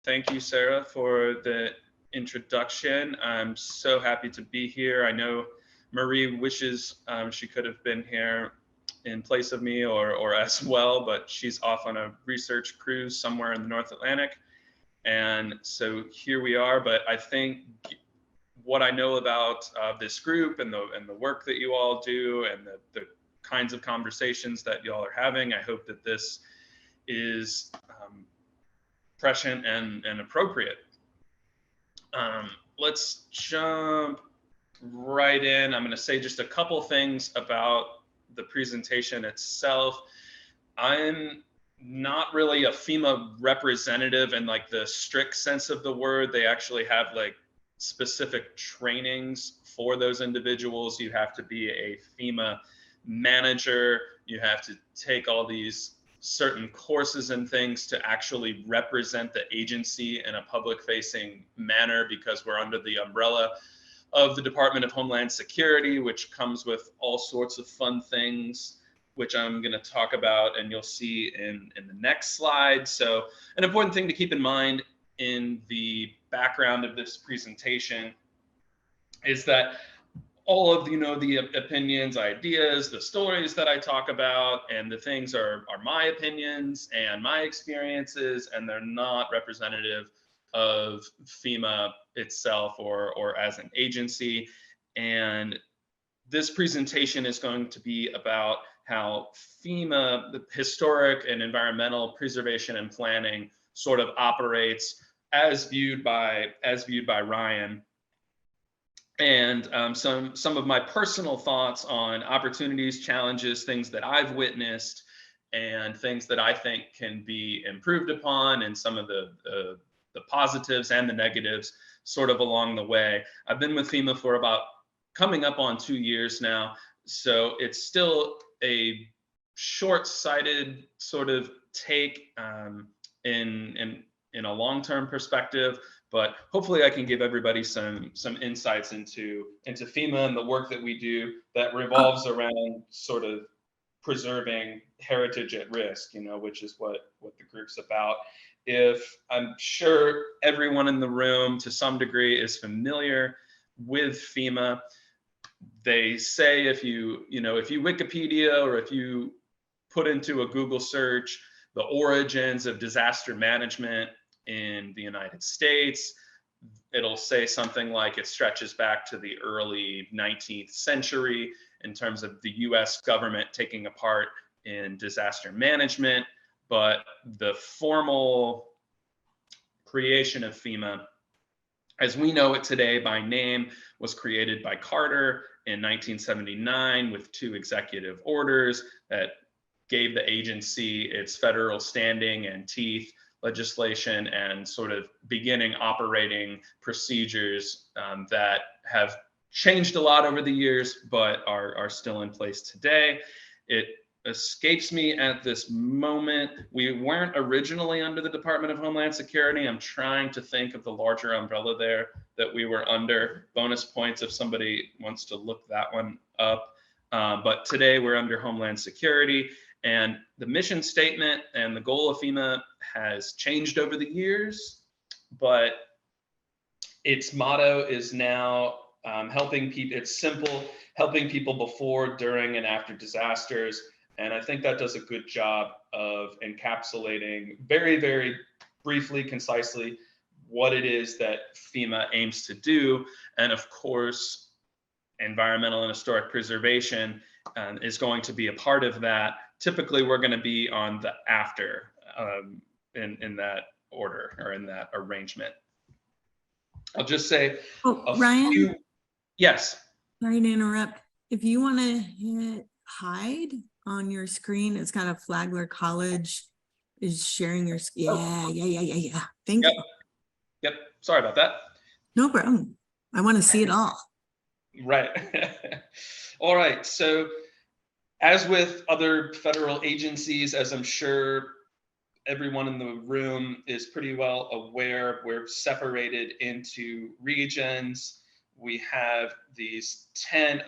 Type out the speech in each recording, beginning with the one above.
Thank you, Sarah, for the introduction. I'm so happy to be here. I know Marie wishes she could have been here in place of me or as well, but she's off on a research cruise somewhere in the North Atlantic. And so here we are. But I think what I know about this group and the work that you all do and the kinds of conversations that y'all are having, I hope that this is prescient and appropriate. Let's jump right in. I'm going to say just a couple things about the presentation itself. I'm not really a FEMA representative in like the strict sense of the word. They actually have like specific trainings for those individuals. You have to be a FEMA manager. You have to take all these certain courses and things to actually represent the agency in a public-facing manner, because we're under the umbrella of the Department of Homeland Security, which comes with all sorts of fun things, which I'm going to talk about, and you'll see in the next slide. So an important thing to keep in mind in the background of this presentation is that all of the opinions, ideas, the stories that I talk about, and the things are my opinions and my experiences, and they're not representative of FEMA itself or as an agency. And this presentation is going to be about how FEMA, the historic and environmental preservation and planning, sort of operates as viewed by Ryan. And some of my personal thoughts on opportunities, challenges, things that I've witnessed, and things that I think can be improved upon, and some of the positives and the negatives sort of along the way. I've been with FEMA for about coming up on 2 years now, so it's still a short-sighted sort of take in a long-term perspective. But hopefully I can give everybody some insights into FEMA and the work that we do that revolves around sort of preserving heritage at risk, which is what the group's about. If I'm sure everyone in the room to some degree is familiar with FEMA, they say if you Wikipedia or if you put into a Google search the origins of disaster management in the United States, it'll say something like it stretches back to the early 19th century in terms of the US government taking a part in disaster management. But the formal creation of FEMA, as we know it today by name, was created by Carter in 1979 with 2 executive orders that gave the agency its federal standing and teeth, legislation, and sort of beginning operating procedures that have changed a lot over the years, but are still in place today. It escapes me at this moment. We weren't originally under the Department of Homeland Security. I'm trying to think of the larger umbrella there that we were under. Bonus points if somebody wants to look that one up. But today we're under Homeland Security. And the mission statement and the goal of FEMA has changed over the years, but its motto is now helping people. It's simple: helping people before, during, and after disasters. And I think that does a good job of encapsulating very, very briefly, concisely, what it is that FEMA aims to do. And of course, environmental and historic preservation is going to be a part of that. Typically, we're going to be on the after in that order or in that arrangement. I'll just say Ryan? Yes. Sorry to interrupt. If you want to hit hide on your screen, it's got a Flagler College is sharing your screen. Yeah. Thank you. Yep. Sorry about that. No problem. I want to see it all. Right. All right. So as with other federal agencies, as I'm sure everyone in the room is pretty well aware, we're separated into regions. We have these 10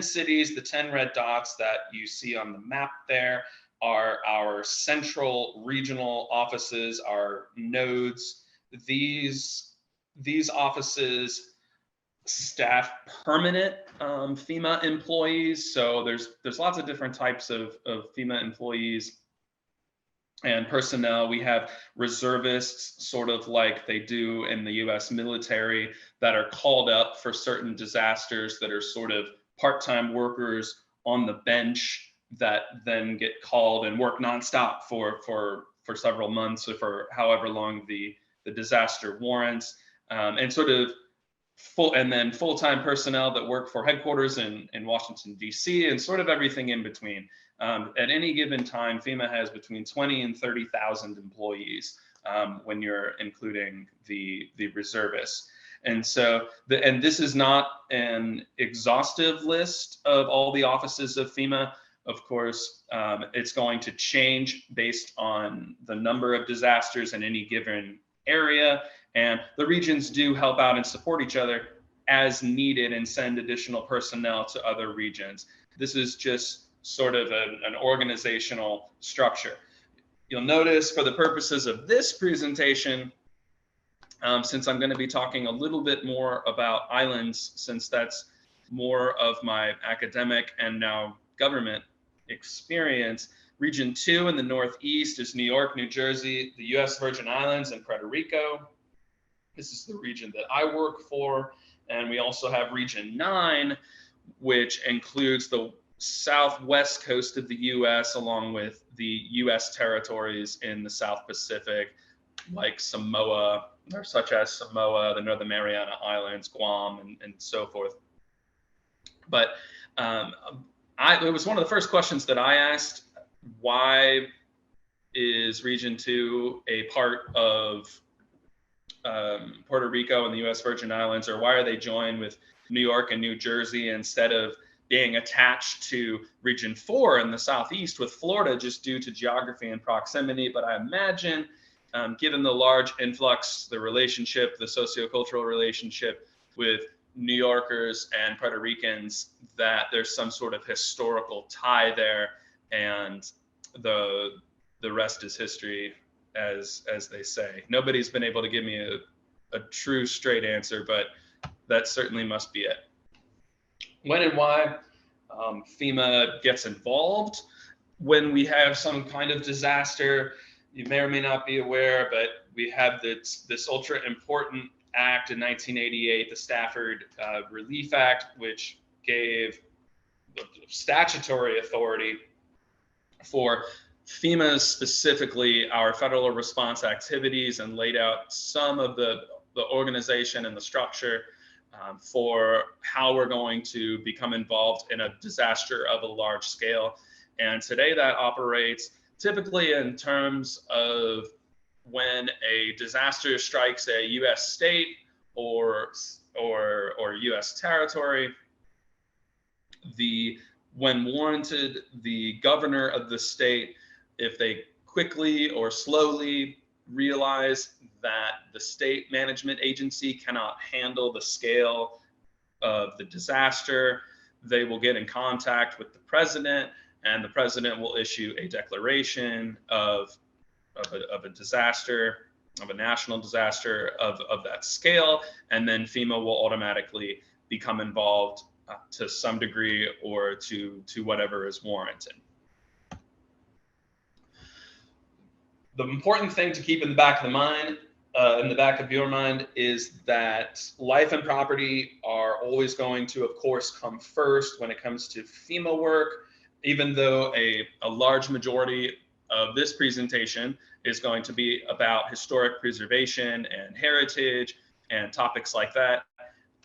cities, the 10 red dots that you see on the map there are our central regional offices, our nodes these offices staff permanent FEMA employees. So there's lots of different types of FEMA employees and personnel. We have reservists, sort of like they do in the US military, that are called up for certain disasters, that are sort of part-time workers on the bench that then get called and work nonstop for several months or for however long the disaster warrants. And sort of full-time personnel that work for headquarters in Washington, D.C., and sort of everything in between. At any given time, FEMA has between 20 and 30,000 employees when you're including the reservists. And so, and this is not an exhaustive list of all the offices of FEMA. Of course, it's going to change based on the number of disasters in any given area. And the regions do help out and support each other as needed and send additional personnel to other regions. This is just sort of an organizational structure. You'll notice, for the purposes of this presentation, since I'm going to be talking a little bit more about islands, since that's more of my academic and now government experience, Region 2 in the Northeast is New York, New Jersey, the US Virgin Islands, and Puerto Rico. This is the region that I work for. And we also have Region 9, which includes the southwest coast of the US, along with the US territories in the South Pacific, like Samoa, or such as Samoa, the Northern Mariana Islands, Guam, and so forth. But it was one of the first questions that I asked: why is Region 2 a part of Puerto Rico and the US Virgin Islands, or why are they joined with New York and New Jersey instead of being attached to Region 4 in the Southeast with Florida, just due to geography and proximity? But I imagine, given the large influx, the relationship, the sociocultural relationship with New Yorkers and Puerto Ricans, that there's some sort of historical tie there, and the rest is history, as they say. Nobody's been able to give me a true straight answer, but that certainly must be it. When and why FEMA gets involved when we have some kind of disaster, you may or may not be aware, but we have this ultra important act in 1988, the Stafford Relief Act, which gave the statutory authority for FEMA, specifically our federal response activities, and laid out some of the organization and the structure for how we're going to become involved in a disaster of a large scale. And today that operates typically in terms of when a disaster strikes a U.S. state or U.S. territory, when warranted, the governor of the state, if they quickly or slowly realize that the state management agency cannot handle the scale of the disaster, they will get in contact with the president, and the president will issue a declaration of a disaster, of a national disaster of that scale, and then FEMA will automatically become involved to some degree, or to whatever is warranted. The important thing to keep in the back of the mind, in the back of your mind, is that life and property are always going to, of course, come first when it comes to FEMA work, even though a large majority of this presentation is going to be about historic preservation and heritage and topics like that.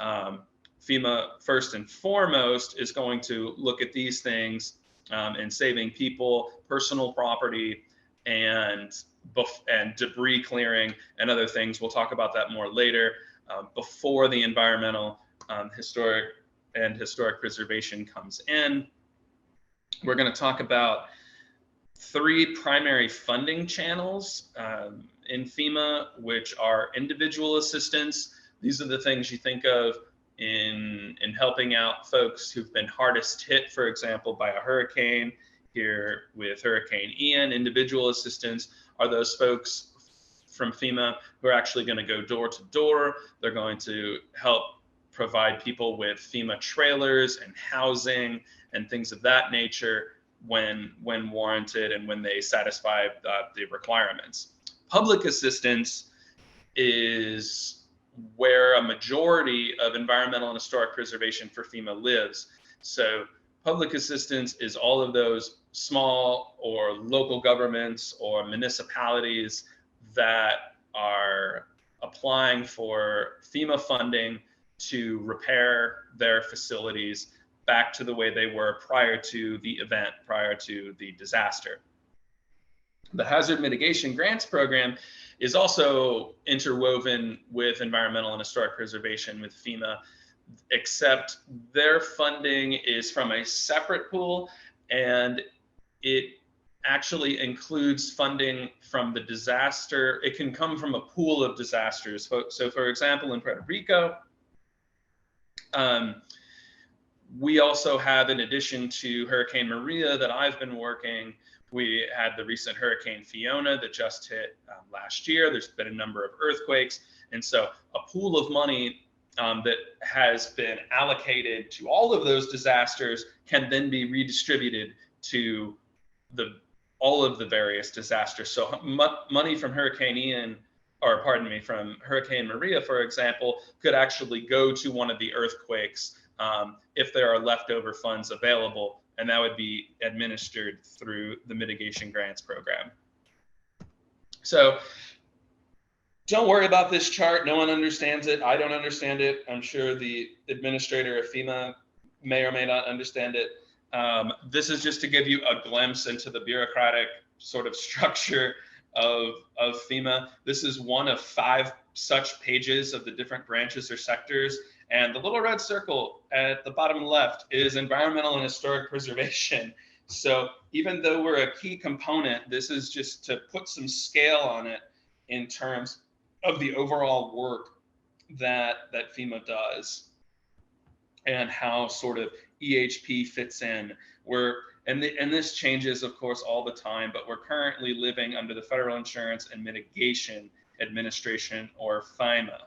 FEMA, first and foremost, is going to look at these things and saving people, personal property, and debris clearing and other things. We'll talk about that more later, before the environmental, historic preservation comes in. We're going to talk about 3 primary funding channels in FEMA, which are individual assistance. These are the things you think of in helping out folks who've been hardest hit, for example, by a hurricane. Here with Hurricane Ian, individual assistance are those folks from FEMA who are actually going to go door to door. They're going to help provide people with FEMA trailers and housing and things of that nature when warranted and when they satisfy the requirements. Public assistance is where a majority of environmental and historic preservation for FEMA lives. So public assistance is all of those small or local governments or municipalities that are applying for FEMA funding to repair their facilities back to the way they were prior to the event, prior to the disaster. The Hazard Mitigation Grants Program is also interwoven with environmental and historic preservation with FEMA, except their funding is from a separate pool, and it actually includes funding from the disaster. It can come from a pool of disasters. So for example, in Puerto Rico, we also have, in addition to Hurricane Maria that I've been working, we had the recent Hurricane Fiona that just hit last year. There's been a number of earthquakes. And so a pool of money that has been allocated to all of those disasters can then be redistributed to all of the various disasters. So money from Hurricane Ian, or pardon me, from Hurricane Maria, for example, could actually go to one of the earthquakes if there are leftover funds available, and that would be administered through the Mitigation Grants Program. So don't worry about this chart. No one understands it. I don't understand it. I'm sure the administrator of FEMA may or may not understand it. This is just to give you a glimpse into the bureaucratic sort of structure of FEMA. This is one of 5 such pages of the different branches or sectors. And the little red circle at the bottom left is environmental and historic preservation. So even though we're a key component, this is just to put some scale on it in terms of the overall work that FEMA does and how sort of EHP fits in. And this changes, of course, all the time, but we're currently living under the Federal Insurance and Mitigation Administration, or FEMA.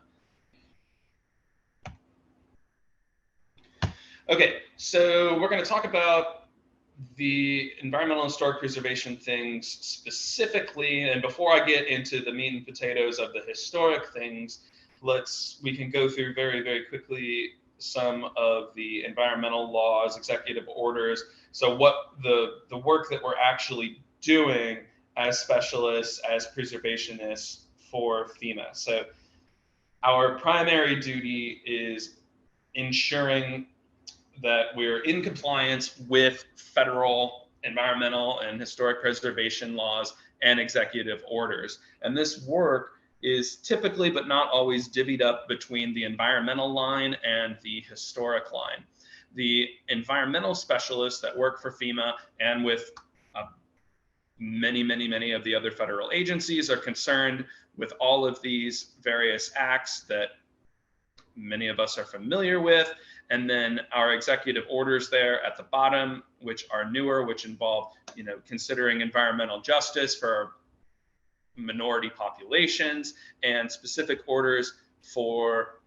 Okay, so we're going to talk about the environmental and historic preservation things specifically. And before I get into the meat and potatoes of the historic things, we can go through very, very quickly some of the environmental laws, executive orders. So what the work that we're actually doing as specialists, as preservationists for FEMA. So our primary duty is ensuring that we're in compliance with federal environmental and historic preservation laws and executive orders. And this work is typically, but not always, divvied up between the environmental line and the historic line. The environmental specialists that work for FEMA and with many of the other federal agencies are concerned with all of these various acts that many of us are familiar with. And then our executive orders there at the bottom, which are newer, which involve, considering environmental justice for minority populations, and specific orders for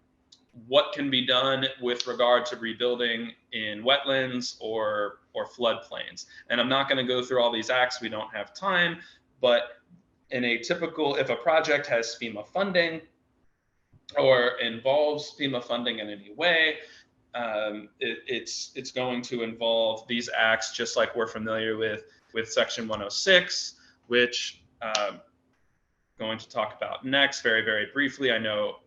what can be done with regard to rebuilding in wetlands or floodplains. And I'm not going to go through all these acts, we don't have time, but in a typical, if a project has FEMA funding or involves FEMA funding in any way, it's going to involve these acts, just like we're familiar with Section 106, which going to talk about next very, very briefly. I know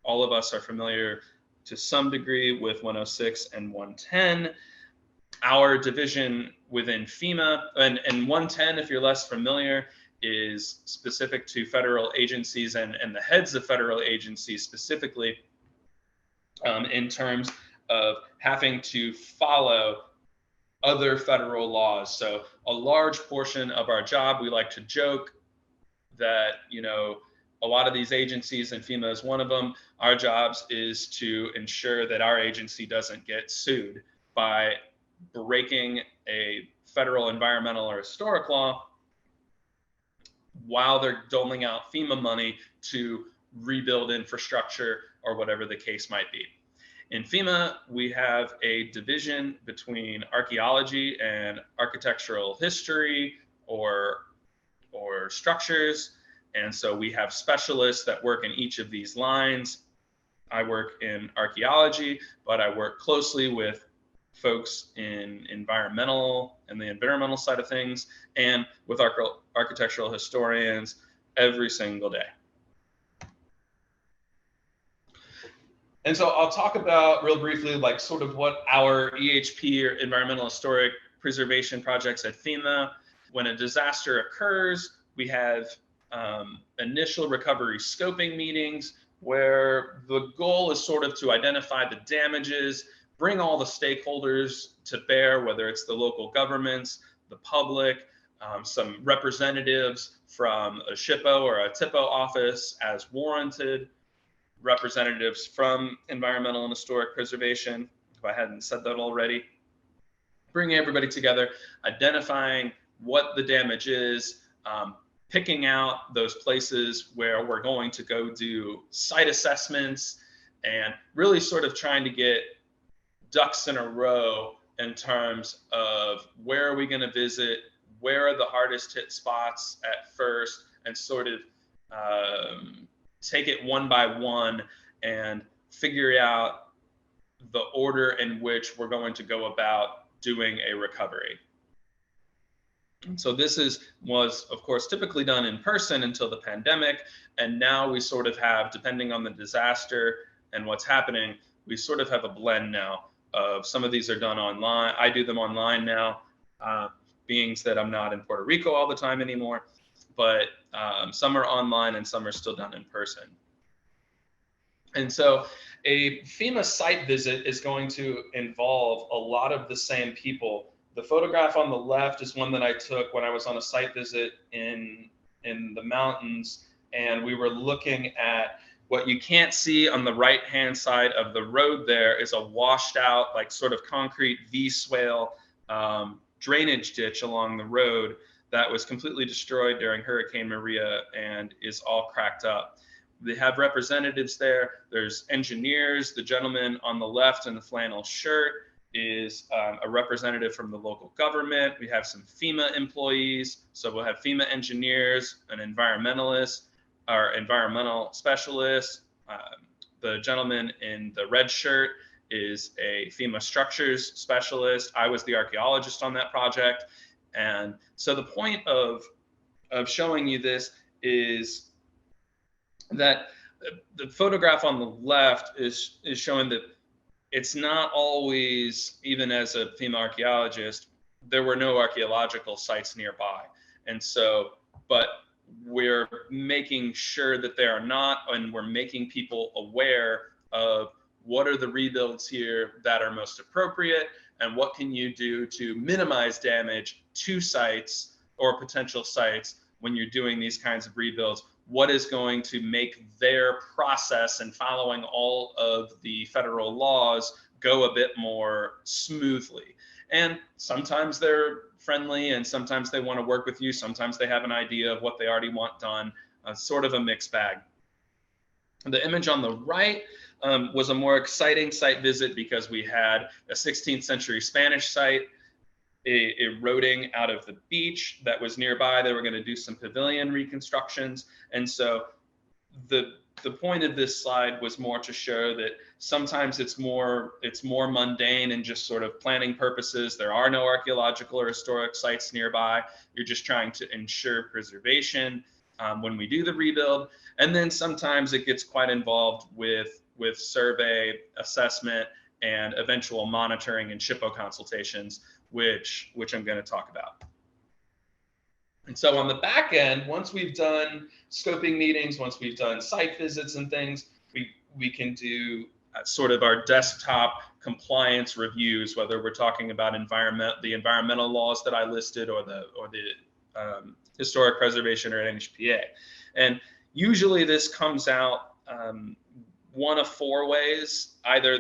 all of us are familiar to some degree with 106 and 110. Our division within FEMA, and 110, if you're less familiar, is specific to federal agencies and the heads of federal agencies specifically, in terms of having to follow other federal laws. So a large portion of our job, we like to joke that, a lot of these agencies, and FEMA is one of them, our jobs is to ensure that our agency doesn't get sued by breaking a federal environmental or historic law while they're doling out FEMA money to rebuild infrastructure or whatever the case might be. In FEMA, we have a division between archaeology and architectural history or structures. And so we have specialists that work in each of these lines. I work in archaeology, but I work closely with folks in environmental and the environmental side of things, and with architectural historians every single day. And so I'll talk about real briefly, like sort of what our EHP or environmental historic preservation projects at FEMA. When a disaster occurs, we have initial recovery scoping meetings where the goal is sort of to identify the damages, bring all the stakeholders to bear, whether it's the local governments, the public, some representatives from a SHPO or a TIPO office as warranted, representatives from environmental and historic preservation, if I hadn't said that already, bringing everybody together, identifying what the damage is, picking out those places where we're going to go do site assessments, and really sort of trying to get ducks in a row in terms of where are we going to visit, where are the hardest hit spots at first, and sort of take it one by one and figure out the order in which we're going to go about doing a recovery. And so this was of course typically done in person until the pandemic, and now we sort of have, depending on the disaster and what's happening, we sort of have a blend now of some of these are done online. I do them online now, being that I'm not in Puerto Rico all the time anymore, but some are online and some are still done in person. And so a FEMA site visit is going to involve a lot of the same people. The photograph on the left is one that I took when I was on a site visit in the mountains, and we were looking at what you can't see on the right-hand side of the road. There is a washed out, like sort of concrete V-swale drainage ditch along the road that was completely destroyed during Hurricane Maria and is all cracked up. They have representatives there. There's engineers. The gentleman on the left in the flannel shirt is a representative from the local government. We have some FEMA employees. So we'll have FEMA engineers, an environmentalist, our environmental specialist. The gentleman in the red shirt is a FEMA structures specialist. I was the archaeologist on that project. And so the point of showing you this is that the photograph on the left is showing that it's not always, even as a FEMA archaeologist, there were no archaeological sites nearby. And so, but we're making sure that there are not, and we're making people aware of what are the rebuilds here that are most appropriate, and what can you do to minimize damage to sites or potential sites when you're doing these kinds of rebuilds. What is going to make their process and following all of the federal laws go a bit more smoothly? And sometimes they're friendly and sometimes they want to work with you. Sometimes they have an idea of what they already want done, sort of a mixed bag. The image on the right was a more exciting site visit because we had a 16th century Spanish site eroding out of the beach that was nearby. They were going to do some pavilion reconstructions. And so the point of this slide was more to show that sometimes it's more mundane and just sort of planning purposes. There are no archaeological or historic sites nearby. You're just trying to ensure preservation when we do the rebuild. And then sometimes it gets quite involved with survey, assessment, and eventual monitoring and SHPO consultations, which I'm going to talk about. And so on the back end, once we've done scoping meetings, once we've done site visits and things, we can do sort of our desktop compliance reviews, whether we're talking about the environmental laws that I listed or the historic preservation or NHPA. And usually this comes out one of four ways. Either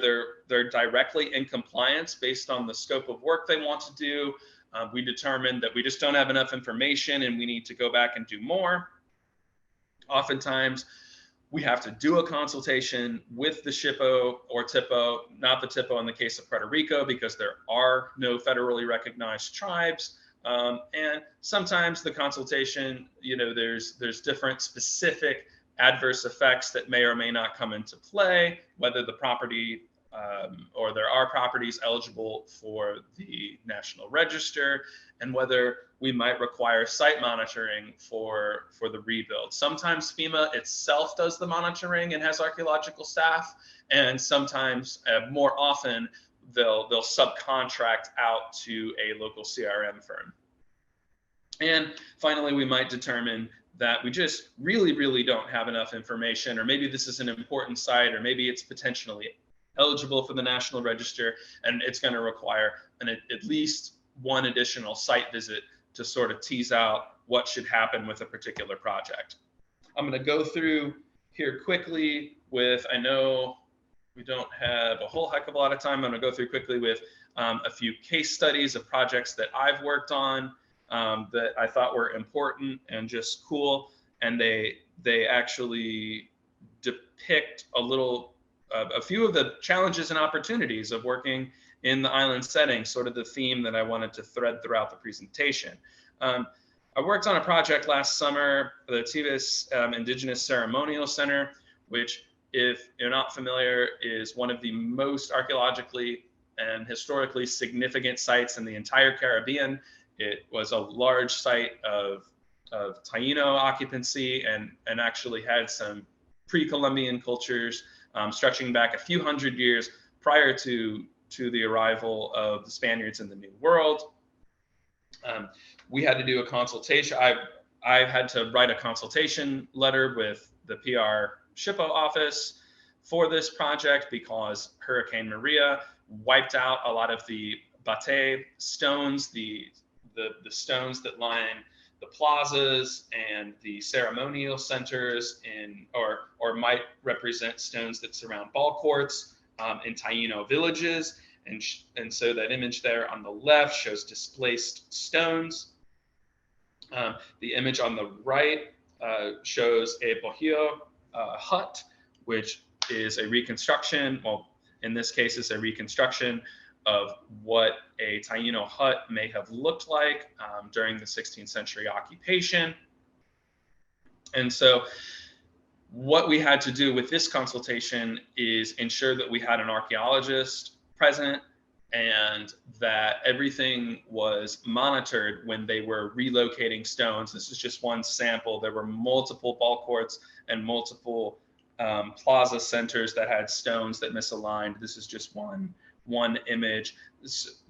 they're directly in compliance based on the scope of work they want to do, we determine that we just don't have enough information and we need to go back and do more. Oftentimes, we have to do a consultation with the SHPO or TIPO, not the TIPO in the case of Puerto Rico, because there are no federally recognized tribes. And sometimes the consultation, there's different specific adverse effects that may or may not come into play, whether the property or there are properties eligible for the National Register, and whether we might require site monitoring for the rebuild. Sometimes FEMA itself does the monitoring and has archaeological staff, and sometimes, more often, they'll subcontract out to a local CRM firm. And finally, we might determine that we just really don't have enough information, or maybe this is an important site, or maybe it's potentially eligible for the National Register, and it's going to require at least one additional site visit to sort of tease out what should happen with a particular project. I'm going to go through here quickly with, I know we don't have a whole heck of a lot of time. I'm going to go through quickly with a few case studies of projects that I've worked on that I thought were important and just cool. And they actually depict a few of the challenges and opportunities of working in the island setting, sort of the theme that I wanted to thread throughout the presentation. I worked on a project last summer, the Tivas Indigenous Ceremonial Center, which, if you're not familiar, is one of the most archaeologically and historically significant sites in the entire Caribbean. It was a large site of Taino occupancy and actually had some pre-Columbian cultures stretching back a few hundred years prior to the arrival of the Spaniards in the New World. We had to do a consultation. I had to write a consultation letter with the PR SHPO office for this project because Hurricane Maria wiped out a lot of the bate stones, the stones that line the plazas and the ceremonial centers or might represent stones that surround ball courts in Taino villages. And so that image there on the left shows displaced stones. The image on the right shows a bohio hut, which is a reconstruction. Well, in this case, it's a reconstruction of what a Taino hut may have looked like during the 16th century occupation. And so what we had to do with this consultation is ensure that we had an archaeologist present and that everything was monitored when they were relocating stones. This is just one sample. There were multiple ball courts and multiple plaza centers that had stones that misaligned. This is just one image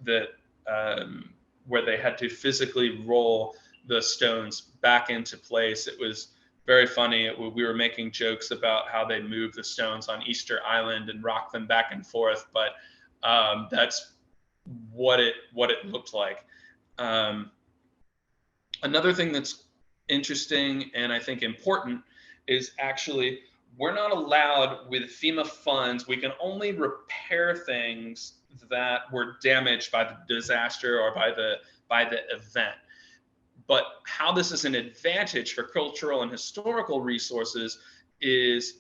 that where they had to physically roll the stones back into place. It was very funny. We were making jokes about how they moved the stones on Easter Island and rocked them back and forth, but that's what it looked like. Another thing that's interesting and I think important is actually we're not allowed with FEMA funds. We can only repair things that were damaged by the disaster or by the event. But how this is an advantage for cultural and historical resources is,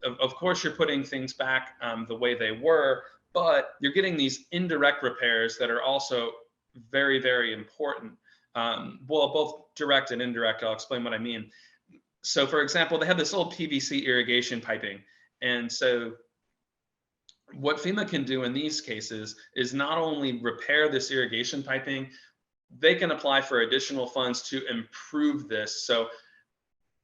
of course, you're putting things back the way they were, but you're getting these indirect repairs that are also very, very important. Well, both direct and indirect. I'll explain what I mean. So, for example, they have this old PVC irrigation piping. And so what FEMA can do in these cases is not only repair this irrigation piping, they can apply for additional funds to improve this. So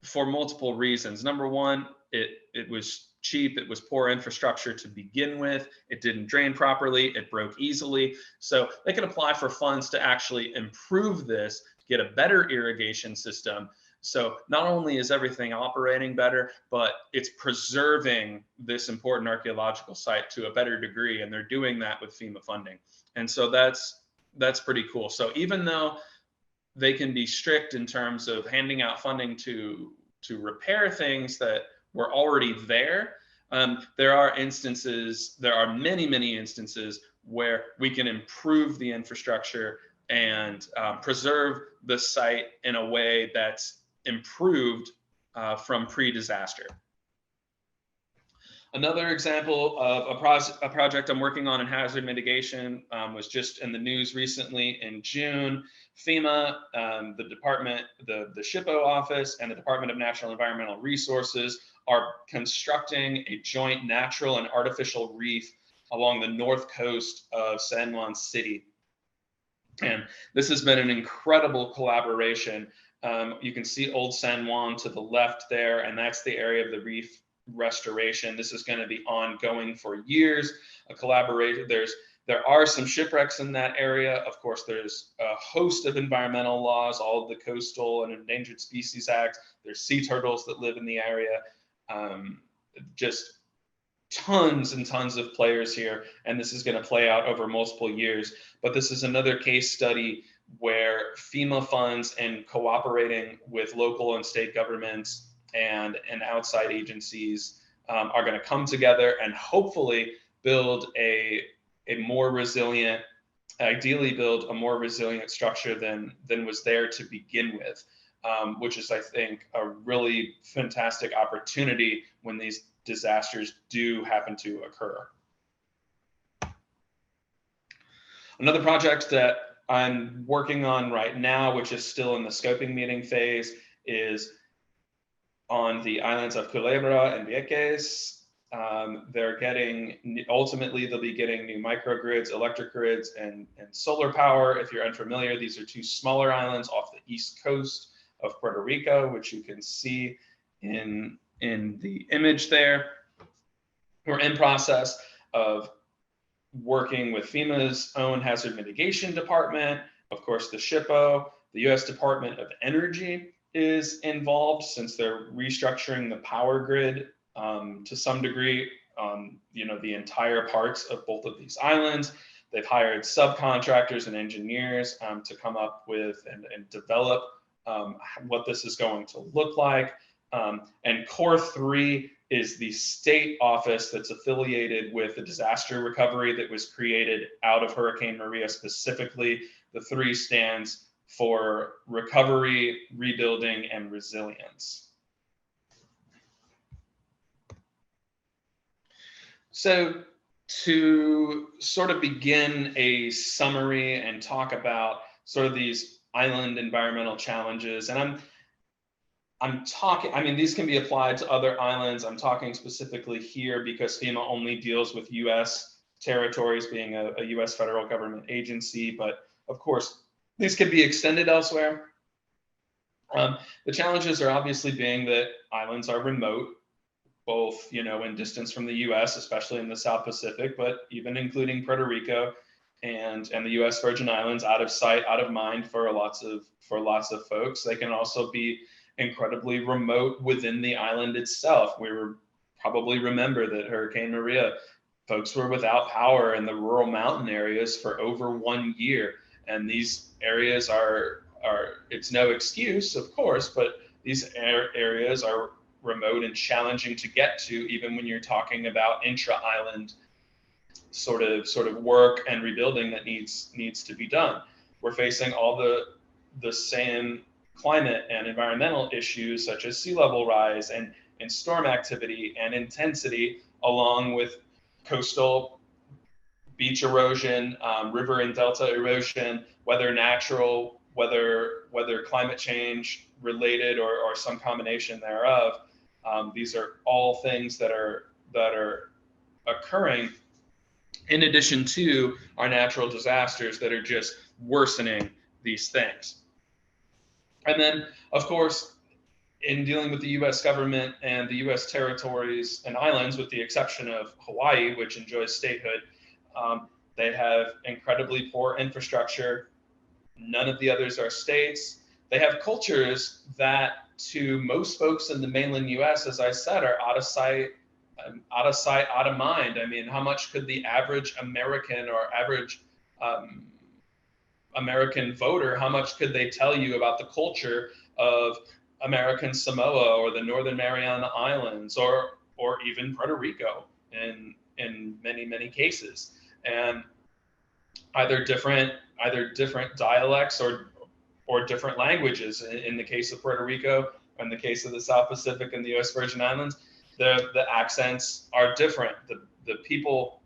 for multiple reasons. Number one, it was cheap. It was poor infrastructure to begin with. It didn't drain properly. It broke easily. So they can apply for funds to actually improve this, get a better irrigation system. So not only is everything operating better, but it's preserving this important archaeological site to a better degree. And they're doing that with FEMA funding. And so that's pretty cool. So even though they can be strict in terms of handing out funding to repair things that were already there, there are many instances where we can improve the infrastructure and preserve the site in a way that's improved from pre-disaster. Another example of a project I'm working on in hazard mitigation was just in the news recently in June. FEMA, the department, the SHPO office, and the Department of Natural Environmental Resources are constructing a joint natural and artificial reef along the north coast of San Juan City. And this has been an incredible collaboration. You can see Old San Juan to the left there, and that's the area of the reef restoration. This is going to be ongoing for years. A collaboration. There are some shipwrecks in that area. Of course, there's a host of environmental laws, all of the Coastal and Endangered Species Act. There's sea turtles that live in the area. Just tons and tons of players here, and this is going to play out over multiple years. But this is another case study where FEMA funds and cooperating with local and state governments and outside agencies are going to come together and hopefully build a more resilient, ideally build a more resilient structure than was there to begin with, which is, I think, a really fantastic opportunity when these disasters do happen to occur. Another project that I'm working on right now, which is still in the scoping meeting phase, is on the islands of Culebra and Vieques. Ultimately, they'll be getting new microgrids, electric grids, and solar power. If you're unfamiliar, these are two smaller islands off the east coast of Puerto Rico, which you can see in the image there. We're in process of working with FEMA's own hazard mitigation department. Of course, the SHPO, the U.S. Department of Energy is involved since they're restructuring the power grid to some degree on the entire parts of both of these islands. They've hired subcontractors and engineers to come up with and develop what this is going to look like. And Core 3 is the state office that's affiliated with the disaster recovery that was created out of Hurricane Maria specifically. The 3 stands for recovery, rebuilding, and resilience. So to sort of begin a summary and talk about sort of these island environmental challenges, and I'm talking, I mean, these can be applied to other islands. I'm talking specifically here because FEMA only deals with US territories, being a US federal government agency, but of course, these could be extended elsewhere. The challenges are obviously being that islands are remote, both in distance from the US, especially in the South Pacific, but even including Puerto Rico and the US Virgin Islands, out of sight, out of mind for lots of folks. They can also be incredibly remote within the island itself. We probably remember that Hurricane Maria, folks were without power in the rural mountain areas for over 1 year. And these areas are it's no excuse, of course, but these areas are remote and challenging to get to, even when you're talking about intra-island sort of work and rebuilding that needs to be done. We're facing all the same climate and environmental issues such as sea level rise and storm activity and intensity, along with coastal beach erosion, river and delta erosion, whether natural, whether climate change related or some combination thereof. These are all things that are occurring in addition to our natural disasters that are just worsening these things. And then, of course, in dealing with the US government and the US territories and islands, with the exception of Hawaii, which enjoys statehood, they have incredibly poor infrastructure. None of the others are states. They have cultures that, to most folks in the mainland US, as I said, are out of sight, out of mind. I mean, how much could the average American or average American voter, how much could they tell you about the culture of American Samoa or the Northern Mariana Islands or even Puerto Rico in many cases? And either different dialects or different languages. In the case of Puerto Rico, in the case of the South Pacific and the U.S. Virgin Islands, the accents are different. The people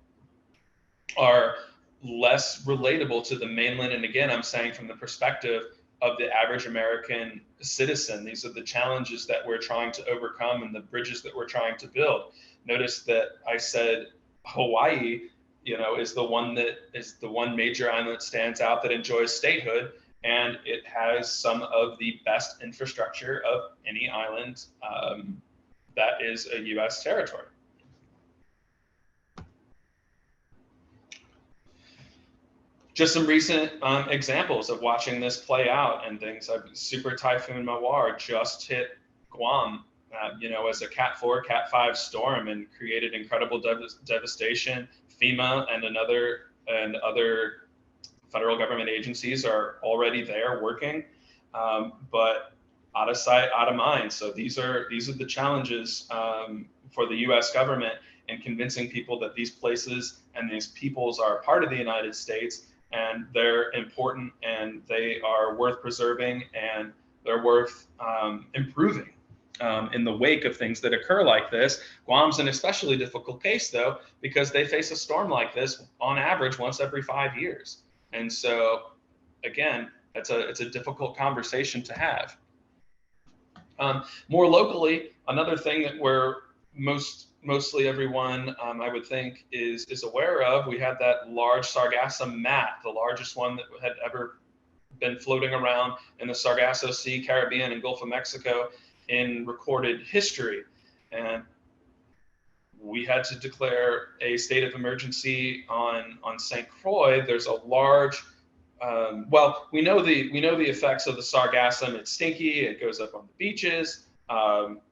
are less relatable to the mainland. And again, I'm saying from the perspective of the average American citizen, these are the challenges that we're trying to overcome and the bridges that we're trying to build. Notice that I said Hawaii, is the one major island that stands out that enjoys statehood, and it has some of the best infrastructure of any island that is a U.S. territory. Just some recent examples of watching this play out and things. Super Typhoon Mawar just hit Guam, as a Cat 4, Cat 5 storm and created incredible devastation. FEMA and other federal government agencies are already there working, but out of sight, out of mind. So these are the challenges for the U.S. government in convincing people that these places and these peoples are part of the United States, and they're important and they are worth preserving and they're worth improving in the wake of things that occur like this. Guam's an especially difficult case, though, because they face a storm like this on average once every 5 years. And so, again, it's a difficult conversation to have. More locally, another thing that we're mostly everyone, I would think, is aware of. We had that large sargassum mat, the largest one that had ever been floating around in the Sargasso Sea, Caribbean, and Gulf of Mexico in recorded history. And we had to declare a state of emergency on St. Croix. There's a large, we know the effects of the sargassum. It's stinky. It goes up on the beaches.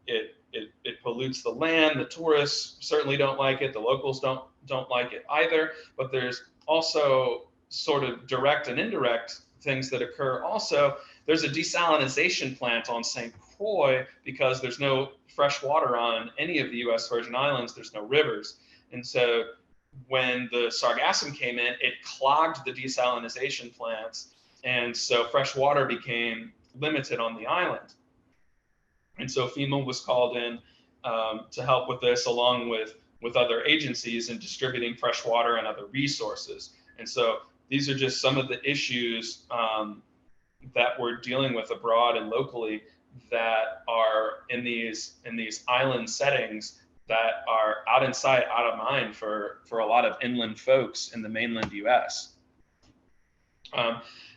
It pollutes the land. The tourists certainly don't like it. The locals don't like it either. But there's also sort of direct and indirect things that occur. Also, there's a desalination plant on St. Croix because there's no fresh water on any of the U.S. Virgin Islands. There's no rivers. And so when the sargassum came in, it clogged the desalination plants. And so fresh water became limited on the island. And so FEMA was called in to help with this, along with other agencies in distributing fresh water and other resources. And so these are just some of the issues that we're dealing with abroad and locally that are in these island settings that are out in sight, out of mind for a lot of inland folks in the mainland U.S.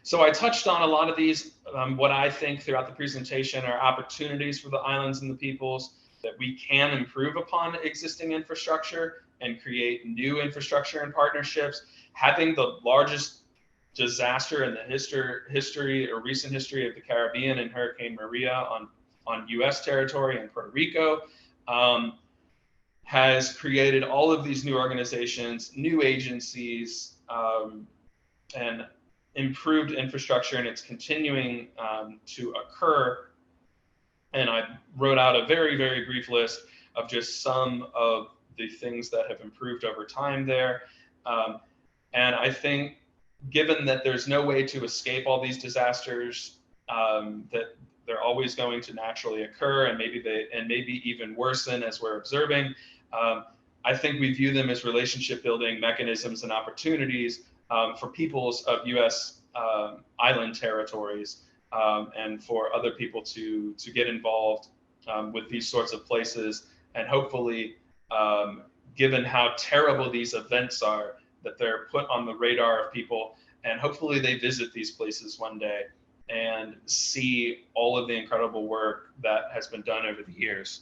So I touched on a lot of these. What I think throughout the presentation are opportunities for the islands and the peoples that we can improve upon existing infrastructure and create new infrastructure and partnerships. Having the largest disaster in the recent history of the Caribbean and Hurricane Maria on U.S. territory and Puerto Rico has created all of these new organizations, new agencies, and improved infrastructure, and it's continuing to occur. And I wrote out a very, very brief list of just some of the things that have improved over time there. And I think, given that there's no way to escape all these disasters, that they're always going to naturally occur, and maybe even worsen as we're observing, I think we view them as relationship building mechanisms and opportunities for peoples of U.S. Island territories, and for other people to get involved with these sorts of places. And hopefully, given how terrible these events are, that they're put on the radar of people, and hopefully they visit these places one day and see all of the incredible work that has been done over the years.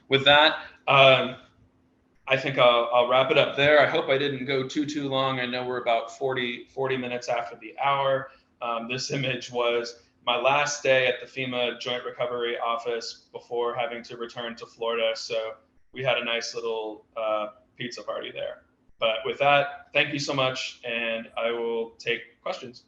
With that, I think I'll wrap it up there. I hope I didn't go too long. I know we're about 40 minutes after the hour. This image was my last day at the FEMA Joint Recovery Office before having to return to Florida. So we had a nice little pizza party there. But with that, thank you so much, and I will take questions.